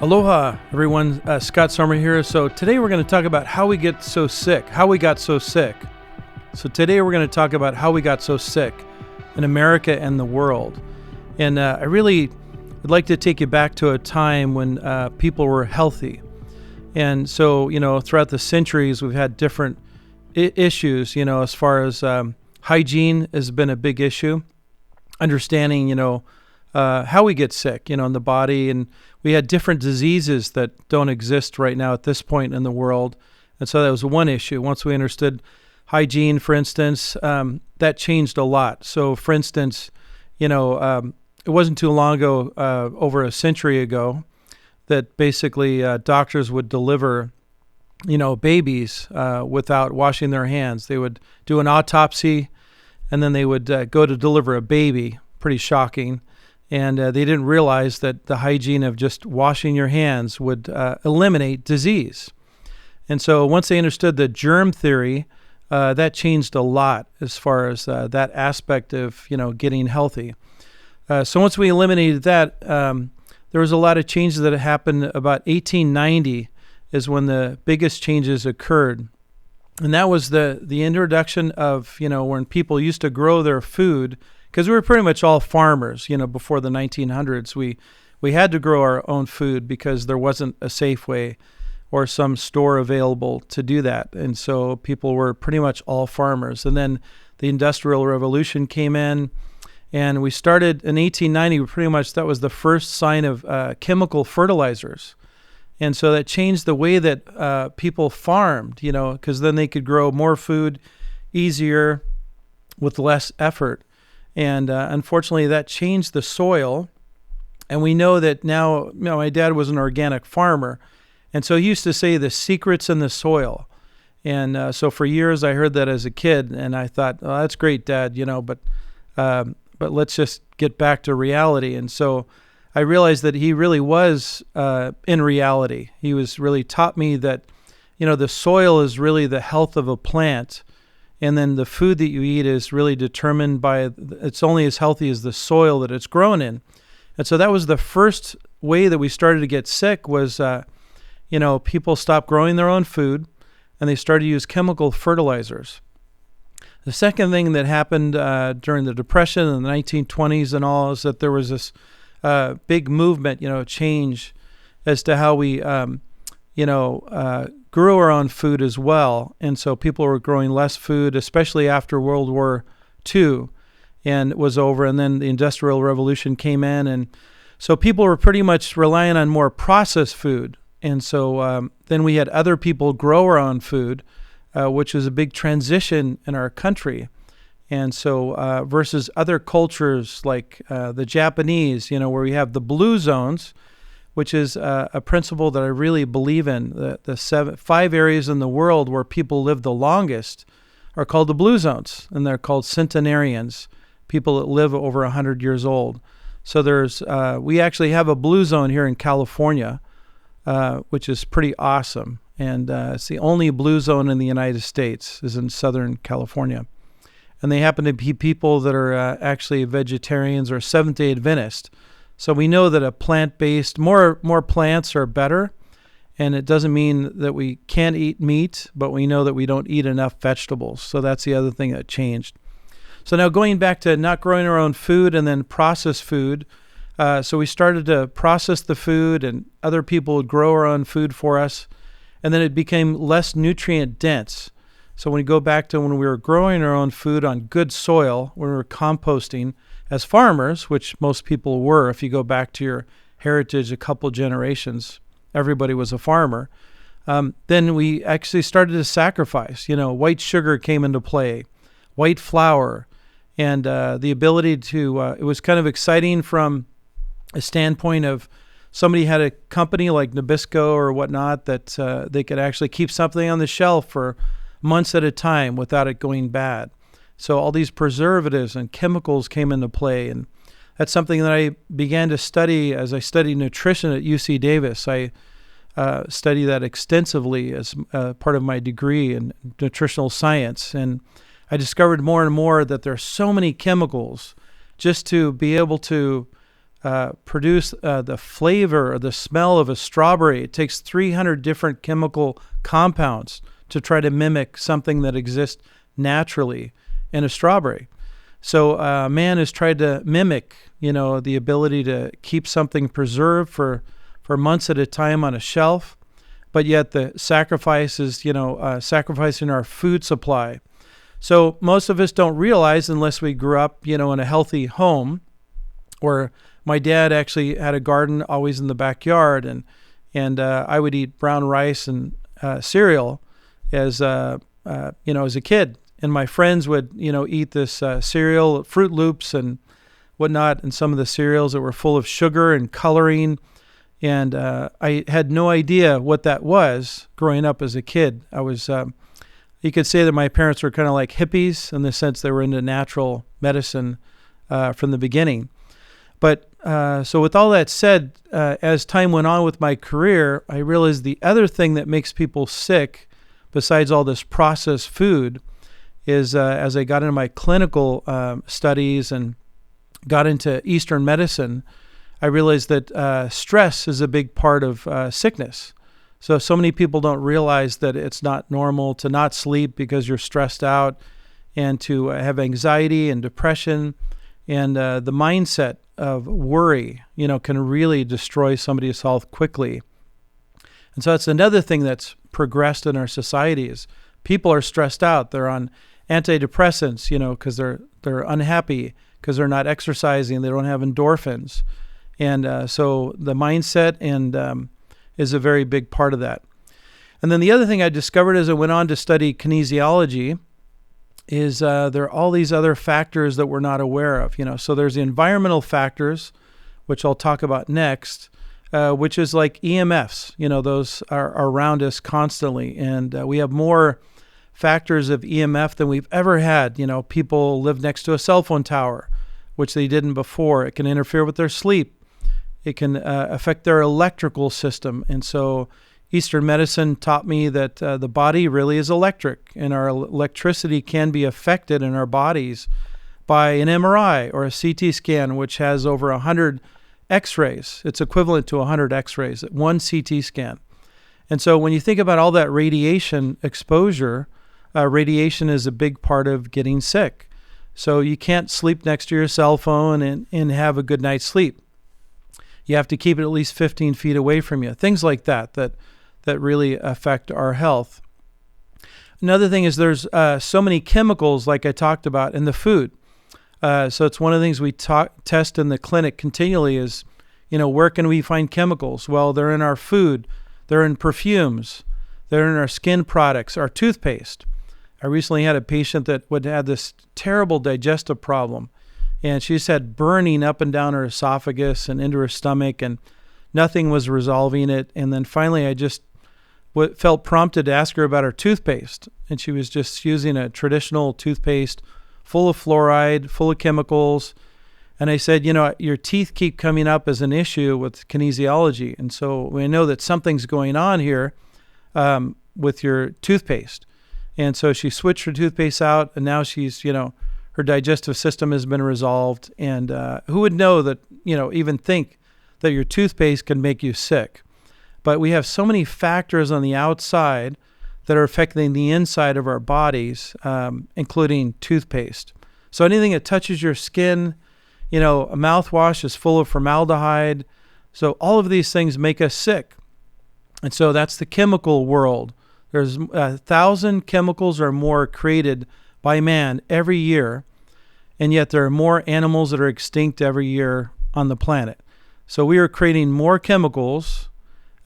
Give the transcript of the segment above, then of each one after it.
Aloha, everyone. Scott Sommer here. So today we're going to talk about how we get so sick, how we got so sick. So today we're going to talk about how we got so sick in America and the world. And I really would like to take you back to a time when people were healthy. And so, throughout the centuries, we've had different issues, as far as hygiene has been a big issue. Understanding, how we get sick, in the body. And we had different diseases that don't exist right now at this point in the world. And so that was one issue. Once we understood hygiene, for instance, that changed a lot. So, for instance, it wasn't too long ago, over a century ago, that basically doctors would deliver, babies without washing their hands. They would do an autopsy, and then they would go to deliver a baby. Pretty shocking. And they didn't realize that the hygiene of just washing your hands would eliminate disease. And so once they understood the germ theory, that changed a lot as far as that aspect of, getting healthy. So once we eliminated that, there was a lot of changes that happened. About 1890 is when the biggest changes occurred. And that was the introduction of, when people used to grow their food, because we were pretty much all farmers, before the 1900s. We had to grow our own food because there wasn't a Safeway or some store available to do that. And so people were pretty much all farmers. And then the Industrial Revolution came in, and we started in 1890. Pretty much that was the first sign of chemical fertilizers. And so that changed the way that people farmed, because then they could grow more food easier with less effort. And unfortunately, that changed the soil. And we know that now, my dad was an organic farmer. And so he used to say the secret's in the soil. And so for years, I heard that as a kid. And I thought, oh, that's great, Dad, but let's just get back to reality. And so I realized that he really was in reality. He was really taught me that, the soil is really the health of a plant. And then the food that you eat is really determined by, it's only as healthy as the soil that it's grown in. And so that was the first way that we started to get sick was, people stopped growing their own food and they started to use chemical fertilizers. The second thing that happened during the Depression in the 1920s and all is that there was this big movement, change as to how we, grew our own food as well. And so people were growing less food, especially after World War II and it was over. And then the Industrial Revolution came in. And so people were pretty much relying on more processed food. And so then we had other people grow our own food, which is a big transition in our country. And so versus other cultures like the Japanese, where we have the blue zones, which is a principle that I really believe in. The 5 areas in the world where people live the longest are called the blue zones, and they're called centenarians, people that live over 100 years old. So we actually have a blue zone here in California, which is pretty awesome. And it's the only blue zone in the United States is in Southern California. And they happen to be people that are actually vegetarians or Seventh-day Adventists. So we know that a plant-based, more plants are better, and it doesn't mean that we can't eat meat, but we know that we don't eat enough vegetables. So that's the other thing that changed. So now going back to not growing our own food and then processed food, so we started to process the food, and other people would grow our own food for us, and then it became less nutrient dense. So when we go back to when we were growing our own food on good soil, when we were composting, as farmers, which most people were, if you go back to your heritage a couple generations, everybody was a farmer. Then we actually started to sacrifice. White sugar came into play, white flour, and the ability to, it was kind of exciting from a standpoint of somebody had a company like Nabisco or whatnot that they could actually keep something on the shelf for months at a time without it going bad. So all these preservatives and chemicals came into play, and that's something that I began to study as I studied nutrition at UC Davis. I studied that extensively as part of my degree in nutritional science, and I discovered more and more that there are so many chemicals just to be able to produce the flavor or the smell of a strawberry. It takes 300 different chemical compounds to try to mimic something that exists naturally in a strawberry. So man has tried to mimic, the ability to keep something preserved for months at a time on a shelf, but yet the sacrifice is, sacrificing our food supply. So most of us don't realize, unless we grew up, in a healthy home, where my dad actually had a garden always in the backyard, and I would eat brown rice and cereal as as a kid, and my friends would eat this cereal, Fruit Loops and whatnot, and some of the cereals that were full of sugar and coloring, and I had no idea what that was growing up as a kid. I was you could say that my parents were kind of like hippies in the sense they were into natural medicine from the beginning. But so with all that said, as time went on with my career, I realized the other thing that makes people sick, besides all this processed food, is as I got into my clinical studies and got into Eastern medicine, I realized that stress is a big part of sickness. So many people don't realize that it's not normal to not sleep because you're stressed out, and to have anxiety and depression, and the mindset of worry, can really destroy somebody's health quickly. And so that's another thing that's progressed in our society is people are stressed out. They're on antidepressants, because they're unhappy because they're not exercising. They don't have endorphins, and so the mindset and is a very big part of that. And then the other thing I discovered as I went on to study kinesiology is there are all these other factors that we're not aware of. So there's the environmental factors, which I'll talk about next, which is like EMFs. Those are around us constantly, and we have more factors of EMF than we've ever had. People live next to a cell phone tower, which they didn't before. It can interfere with their sleep. It can affect their electrical system. And so Eastern medicine taught me that the body really is electric, and our electricity can be affected in our bodies by an MRI or a CT scan, which has over 100 X-rays. It's equivalent to 100 X-rays, one CT scan. And so when you think about all that radiation exposure, radiation is a big part of getting sick. So you can't sleep next to your cell phone and have a good night's sleep. You have to keep it at least 15 feet away from you. Things like that really affect our health. Another thing is there's so many chemicals, like I talked about, in the food. So it's one of the things we test in the clinic continually is, where can we find chemicals? Well, they're in our food. They're in perfumes. They're in our skin products, our toothpaste. I recently had a patient that had this terrible digestive problem, and she just had burning up and down her esophagus and into her stomach, and nothing was resolving it. And then finally I just felt prompted to ask her about her toothpaste. And she was just using a traditional toothpaste full of fluoride, full of chemicals. And I said, your teeth keep coming up as an issue with kinesiology. And so we know that something's going on here with your toothpaste. And so she switched her toothpaste out, and now she's, her digestive system has been resolved. And who would know that, even think that your toothpaste can make you sick? But we have so many factors on the outside that are affecting the inside of our bodies, including toothpaste. So anything that touches your skin, a mouthwash is full of formaldehyde. So all of these things make us sick. And so that's the chemical world. There's 1,000 chemicals or more created by man every year, and yet there are more animals that are extinct every year on the planet. So we are creating more chemicals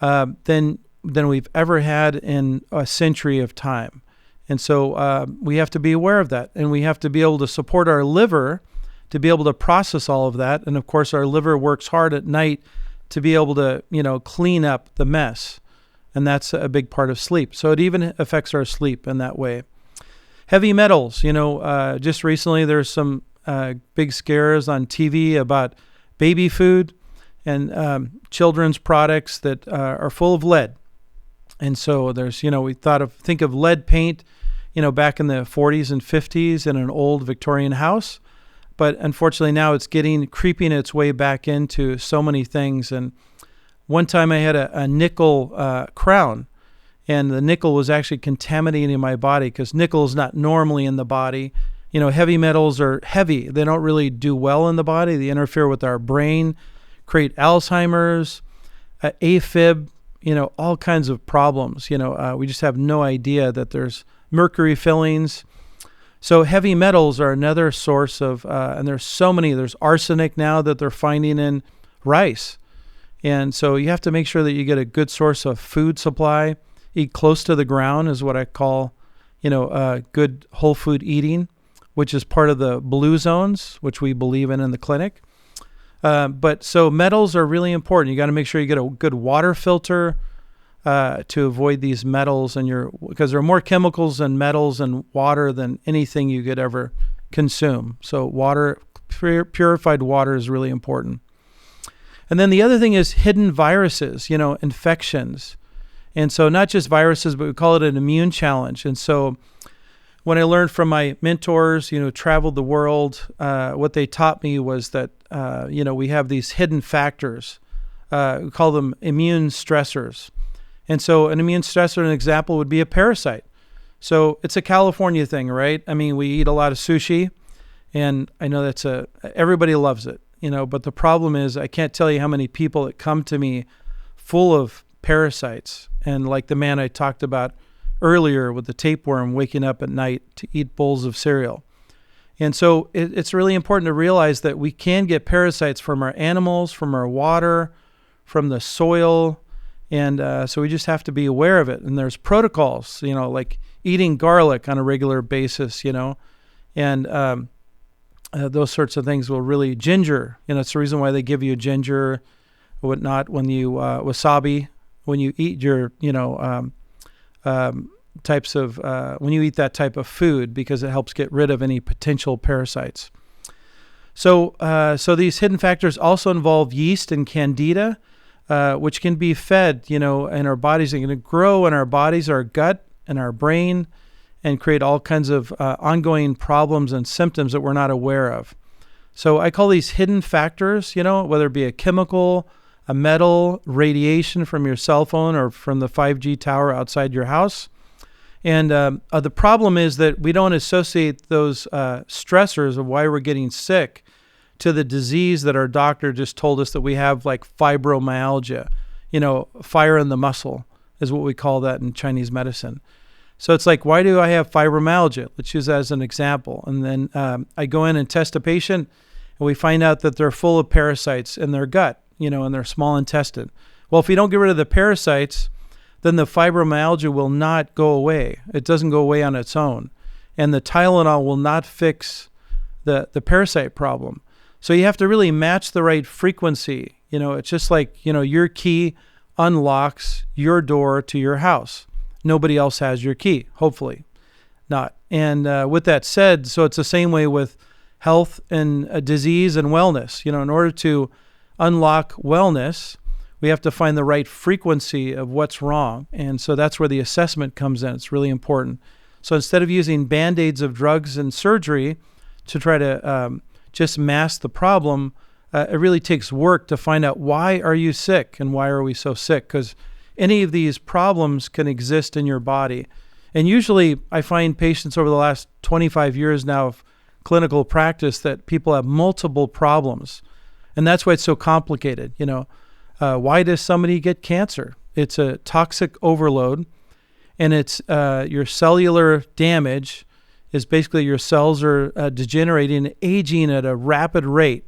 than we've ever had in a century of time. And so we have to be aware of that, and we have to be able to support our liver to be able to process all of that. And of course, our liver works hard at night to be able to, clean up the mess. And that's a big part of sleep. So it even affects our sleep in that way. Heavy metals, just recently there's some big scares on TV about baby food and children's products that are full of lead. And so there's, we think of lead paint, back in the 40s and 50s in an old Victorian house. But unfortunately now it's creeping its way back into so many things. And one time I had a nickel crown, and the nickel was actually contaminating my body because nickel is not normally in the body. Heavy metals are heavy. They don't really do well in the body. They interfere with our brain, create Alzheimer's, AFib, all kinds of problems. We just have no idea that there's mercury fillings. So heavy metals are another source of, and there's so many. There's arsenic now that they're finding in rice. And so you have to make sure that you get a good source of food supply. Eat close to the ground is what I call, good whole food eating, which is part of the blue zones, which we believe in the clinic. But so metals are really important. You got to make sure you get a good water filter to avoid these metals because there are more chemicals and metals in water than anything you could ever consume. So water, purified water is really important. And then the other thing is hidden viruses, infections. And so not just viruses, but we call it an immune challenge. And so when I learned from my mentors, traveled the world, what they taught me was that, we have these hidden factors. We call them immune stressors. And so an immune stressor, an example would be a parasite. So it's a California thing, right? I mean, we eat a lot of sushi, and I know everybody loves it, but the problem is I can't tell you how many people that come to me full of parasites. And like the man I talked about earlier with the tapeworm waking up at night to eat bowls of cereal. And so it's really important to realize that we can get parasites from our animals, from our water, from the soil. And so we just have to be aware of it. And there's protocols, like eating garlic on a regular basis, and those sorts of things will really ginger. It's the reason why they give you ginger, whatnot, when you wasabi, when you eat your, types of, when you eat that type of food, because it helps get rid of any potential parasites. So these hidden factors also involve yeast and candida, which can be fed, in our bodies. They're going to grow in our bodies, our gut and our brain, and create all kinds of ongoing problems and symptoms that we're not aware of. So I call these hidden factors, whether it be a chemical, a metal, radiation from your cell phone or from the 5G tower outside your house. And the problem is that we don't associate those stressors of why we're getting sick to the disease that our doctor just told us that we have, like fibromyalgia, fire in the muscle is what we call that in Chinese medicine. So it's like, why do I have fibromyalgia? Let's use that as an example. And then I go in and test a patient, and we find out that they're full of parasites in their gut, in their small intestine. Well, if we don't get rid of the parasites, then the fibromyalgia will not go away. It doesn't go away on its own. And the Tylenol will not fix the parasite problem. So you have to really match the right frequency. It's just like, your key unlocks your door to your house. Nobody else has your key, hopefully not. And with that said, so it's the same way with health and disease and wellness. In order to unlock wellness, we have to find the right frequency of what's wrong. And so that's where the assessment comes in. It's really important. So instead of using Band-Aids of drugs and surgery to try to just mask the problem, it really takes work to find out, why are you sick and why are we so sick? Because any of these problems can exist in your body. And usually I find patients over the last 25 years now of clinical practice that people have multiple problems. And that's why it's so complicated. Why does somebody get cancer? It's a toxic overload, and it's your cellular damage is basically your cells are degenerating, aging at a rapid rate.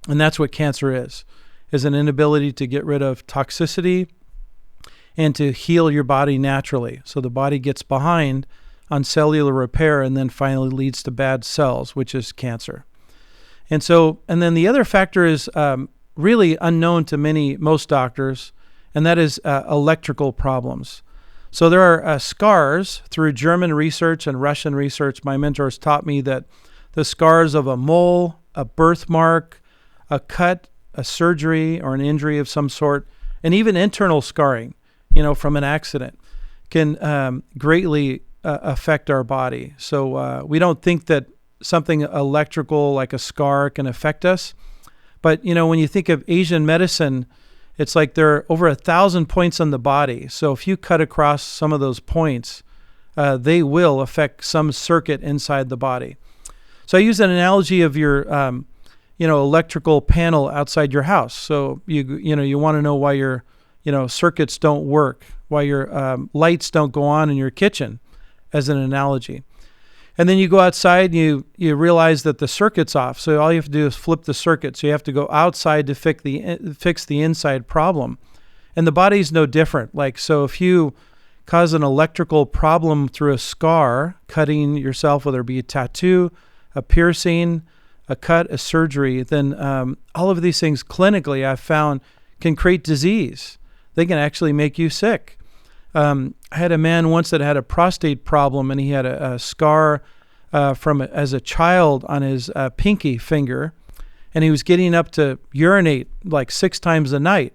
And that's what cancer is an inability to get rid of toxicity and to heal your body naturally. So the body gets behind on cellular repair and then finally leads to bad cells, which is cancer. And then the other factor is really unknown to most doctors, and that is electrical problems. So there are scars through German research and Russian research. My mentors taught me that the scars of a mole, a birthmark, a cut, a surgery, or an injury of some sort, and even internal scarring, from an accident, can greatly affect our body. So we don't think that something electrical like a scar can affect us. But, when you think of Asian medicine, it's like there are over 1,000 points on the body. So if you cut across some of those points, they will affect some circuit inside the body. So I use an analogy of your, electrical panel outside your house. So you want to know why your, circuits don't work, why your lights don't go on in your kitchen, as an analogy. And then you go outside and you realize that the circuit's off. So all you have to do is flip the circuit. So you have to go outside to fix the inside problem. And the body's no different. So if you cause an electrical problem through a scar, cutting yourself, whether it be a tattoo, a piercing, a cut, a surgery, then all of these things clinically I've found can create disease. They can actually make you sick. I had a man once that had a prostate problem, and he had a scar as a child on his pinky finger, and he was getting up to urinate like 6 times a night,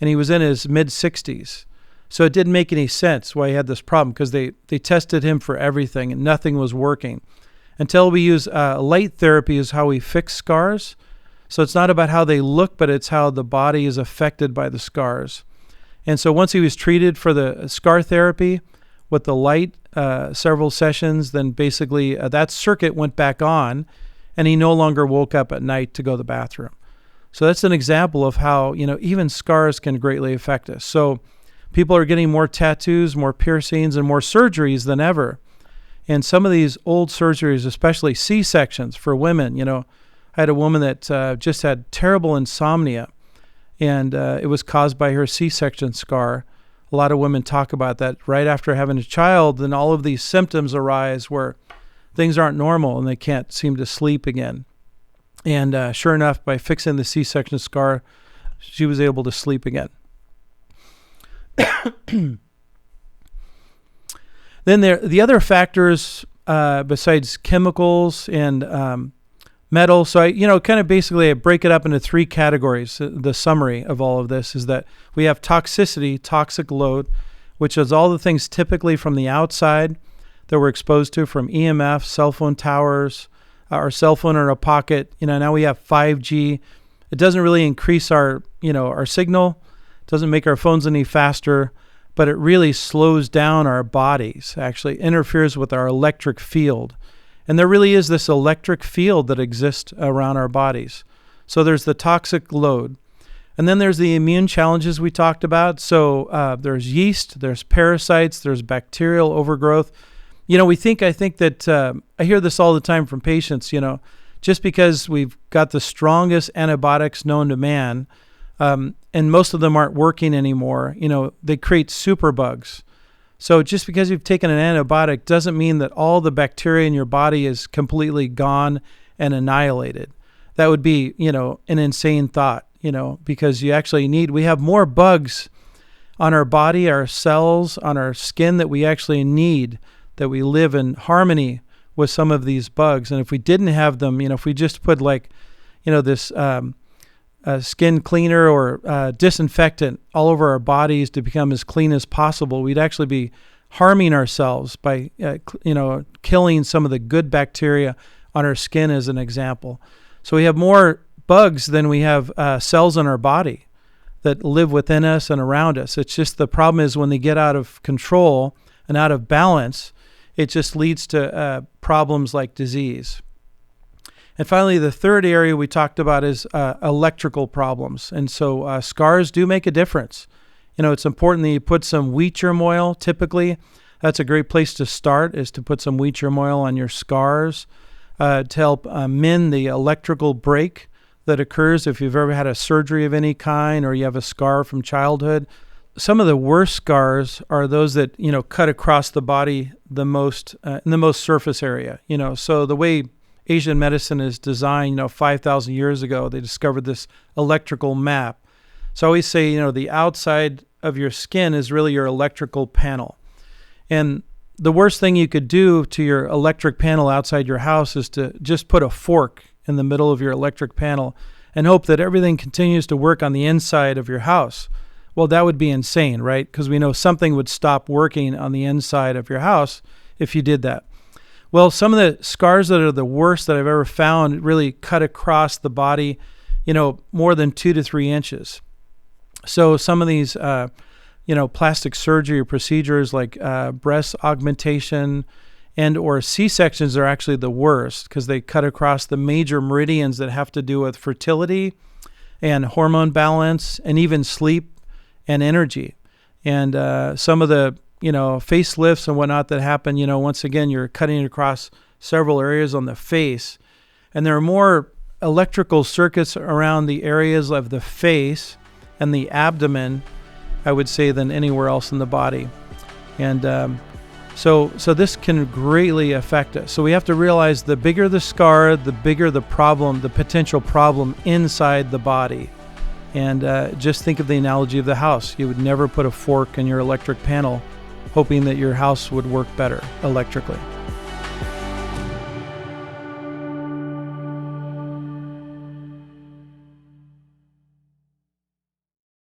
and he was in his mid-60s. So it didn't make any sense why he had this problem, because they tested him for everything, and nothing was working. Until we use light therapy is how we fix scars. So it's not about how they look, but it's how the body is affected by the scars. And so once he was treated for the scar therapy with the light, several sessions, then basically that circuit went back on, and he no longer woke up at night to go to the bathroom. So that's an example of how, even scars can greatly affect us. So people are getting more tattoos, more piercings, and more surgeries than ever. And some of these old surgeries, especially C-sections for women, I had a woman that just had terrible insomnia, and it was caused by her C-section scar. A lot of women talk about that right after having a child, and all of these symptoms arise where things aren't normal and they can't seem to sleep again. And sure enough, by fixing the C-section scar, she was able to sleep again. Then the other factors besides chemicals and metal. So I break it up into 3 categories. The summary of all of this is that we have toxicity, toxic load, which is all the things typically from the outside that we're exposed to, from EMFs, cell phone towers, our cell phone in our pocket. Now we have 5G. It doesn't really increase our signal. It doesn't make our phones any faster, but it really slows down our bodies, actually interferes with our electric field. And there really is this electric field that exists around our bodies. So there's the toxic load. And then there's the immune challenges we talked about. So there's yeast, there's parasites, there's bacterial overgrowth. I think that I hear this all the time from patients, just because we've got the strongest antibiotics known to man, and most of them aren't working anymore, they create superbugs. So just because you've taken an antibiotic doesn't mean that all the bacteria in your body is completely gone and annihilated. That would be, an insane thought, because we have more bugs on our body, our cells, on our skin that we actually need, that we live in harmony with some of these bugs. And if we didn't have them, if we just put this skin cleaner or disinfectant all over our bodies to become as clean as possible, we'd actually be harming ourselves by killing some of the good bacteria on our skin, as an example. So we have more bugs than we have cells in our body that live within us and around us. It's just the problem is when they get out of control and out of balance, it just leads to problems like disease. And finally, the third area we talked about is electrical problems. And so scars do make a difference. It's important that you put some wheat germ oil. Typically, that's a great place to start, is to put some wheat germ oil on your scars to help mend the electrical break that occurs if you've ever had a surgery of any kind or you have a scar from childhood. Some of the worst scars are those that, cut across the body the most, in the most surface area. So the way Asian medicine is designed, 5,000 years ago, they discovered this electrical map. So I always say, the outside of your skin is really your electrical panel. And the worst thing you could do to your electric panel outside your house is to just put a fork in the middle of your electric panel and hope that everything continues to work on the inside of your house. Well, that would be insane, right? Because we know something would stop working on the inside of your house if you did that. Well, some of the scars that are the worst that I've ever found really cut across the body, more than 2 to 3 inches. So some of these, plastic surgery or procedures like breast augmentation and or C-sections are actually the worst because they cut across the major meridians that have to do with fertility and hormone balance and even sleep and energy. And some of the, facelifts and whatnot that happen, once again, you're cutting across several areas on the face. And there are more electrical circuits around the areas of the face and the abdomen, I would say, than anywhere else in the body. And so this can greatly affect us. So we have to realize the bigger the scar, the bigger the problem, the potential problem inside the body. And just think of the analogy of the house. You would never put a fork in your electric panel hoping that your house would work better electrically.